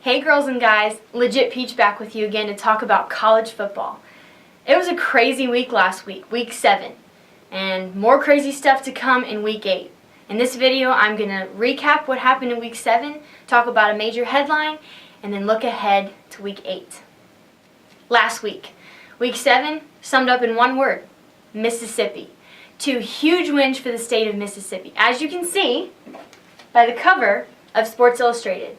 Hey girls and guys, Legit Peach back with you again to talk about college football. It was a crazy week last week, week 7, and more crazy stuff to come in week 8. In this video, I'm going to recap what happened in week 7, talk about a major headline, and then look ahead to week 8. Last week, week 7 summed up in one word: Mississippi. 2 huge wins for the state of Mississippi, as you can see by the cover of Sports Illustrated.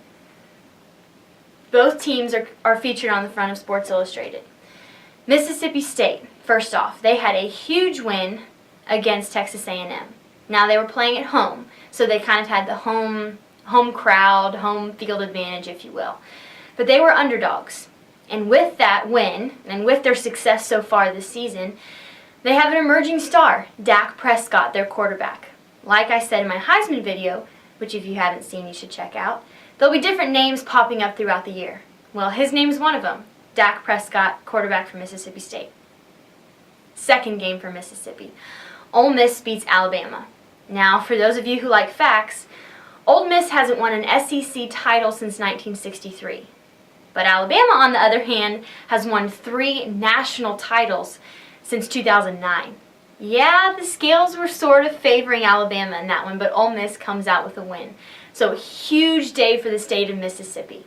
Both teams are featured on the front of Sports Illustrated. Mississippi State, first off, they had a huge win against Texas A&M. Now they were playing at home, so they kind of had the home crowd, home field advantage, if you will. But they were underdogs. And with that win, and with their success so far this season, they have an emerging star, Dak Prescott, their quarterback. Like I said in my Heisman video, which if you haven't seen you should check out, there'll be different names popping up throughout the year. Well, his name's one of them, Dak Prescott, quarterback for Mississippi State. Second game for Mississippi. Ole Miss beats Alabama. Now, for those of you who like facts, Ole Miss hasn't won an SEC title since 1963. But Alabama, on the other hand, has won 3 national titles since 2009. Yeah, the scales were sort of favoring Alabama in that one, but Ole Miss comes out with a win. So a huge day for the state of Mississippi.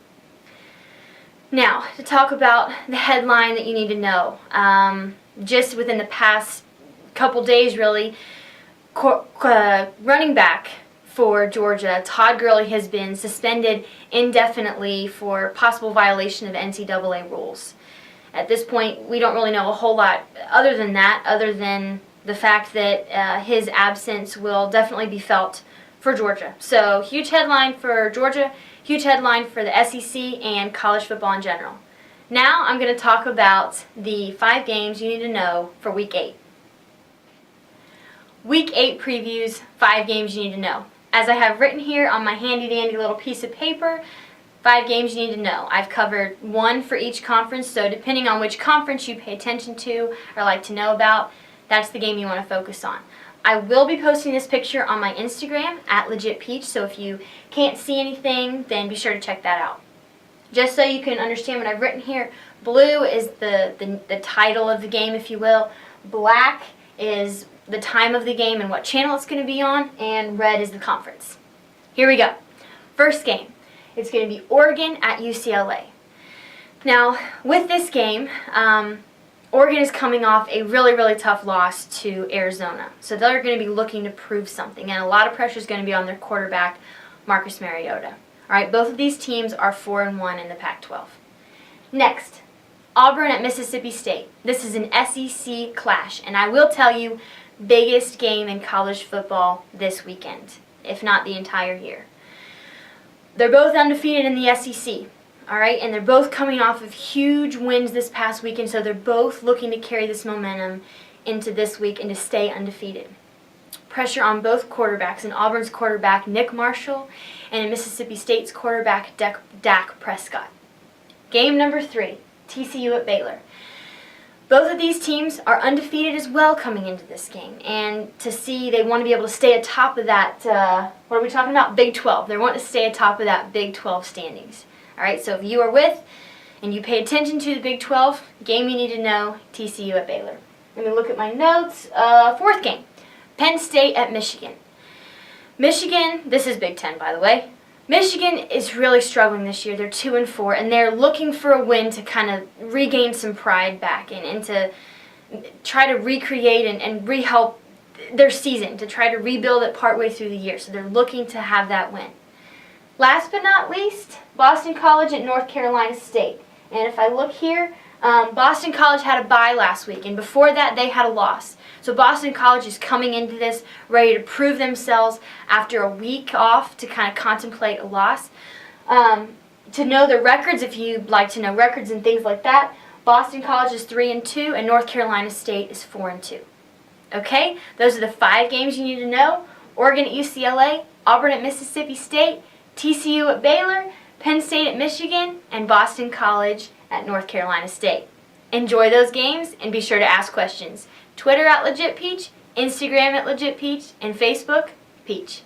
Now, to talk about the headline that you need to know. Just within the past couple days, really, running back for Georgia, Todd Gurley, has been suspended indefinitely for possible violation of NCAA rules. At this point, we don't really know a whole lot other than that, other than the fact that his absence will definitely be felt for Georgia. So, huge headline for Georgia, huge headline for the SEC and college football in general. Now, I'm going to talk about the 5 games you need to know for Week 8. Week 8 previews, 5 games you need to know. As I have written here on my handy-dandy little piece of paper, 5 games you need to know. I've covered 1 for each conference, so depending on which conference you pay attention to or like to know about, that's the game you want to focus on. I will be posting this picture on my Instagram, @LegitPeach, so if you can't see anything, then be sure to check that out. Just so you can understand what I've written here, blue is the title of the game, if you will. Black is the time of the game and what channel it's going to be on, and red is the conference. Here we go. First game. It's going to be Oregon at UCLA. Now, with this game, Oregon is coming off a really, really tough loss to Arizona. So they're going to be looking to prove something, and a lot of pressure is going to be on their quarterback, Marcus Mariota. All right, both of these teams are 4-1 in the Pac-12. Next, Auburn at Mississippi State. This is an SEC clash, and I will tell you, biggest game in college football this weekend, if not the entire year. They're both undefeated in the SEC. All right, and they're both coming off of huge wins this past weekend, so they're both looking to carry this momentum into this week and to stay undefeated. Pressure on both quarterbacks, in Auburn's quarterback, Nick Marshall, and in Mississippi State's quarterback, Dak Prescott. Game number 3, TCU at Baylor. Both of these teams are undefeated as well coming into this game, and they want to be able to stay atop of that, what are we talking about? Big 12. They want to stay atop of that Big 12 standings. All right, so if you are with and you pay attention to the Big 12, game you need to know, TCU at Baylor. Let me look at my notes. 4th game, Penn State at Michigan. Michigan, this is Big 10, by the way. Michigan is really struggling this year. They're 2-4, and they're looking for a win to kind of regain some pride back and to try to recreate and rehelp their season, to try to rebuild it partway through the year. So they're looking to have that win. Last but not least, Boston College at North Carolina State. And if I look here, Boston College had a bye last week, and before that they had a loss. So Boston College is coming into this ready to prove themselves after a week off to kind of contemplate a loss. To know the records, if you'd like to know records and things like that, Boston College is 3-2 and North Carolina State is 4-2. Okay, those are the 5 games you need to know. Oregon at UCLA, Auburn at Mississippi State, TCU at Baylor, Penn State at Michigan, and Boston College at North Carolina State. Enjoy those games and be sure to ask questions. Twitter @LegitPeach, Instagram @LegitPeach, and Facebook, Peach.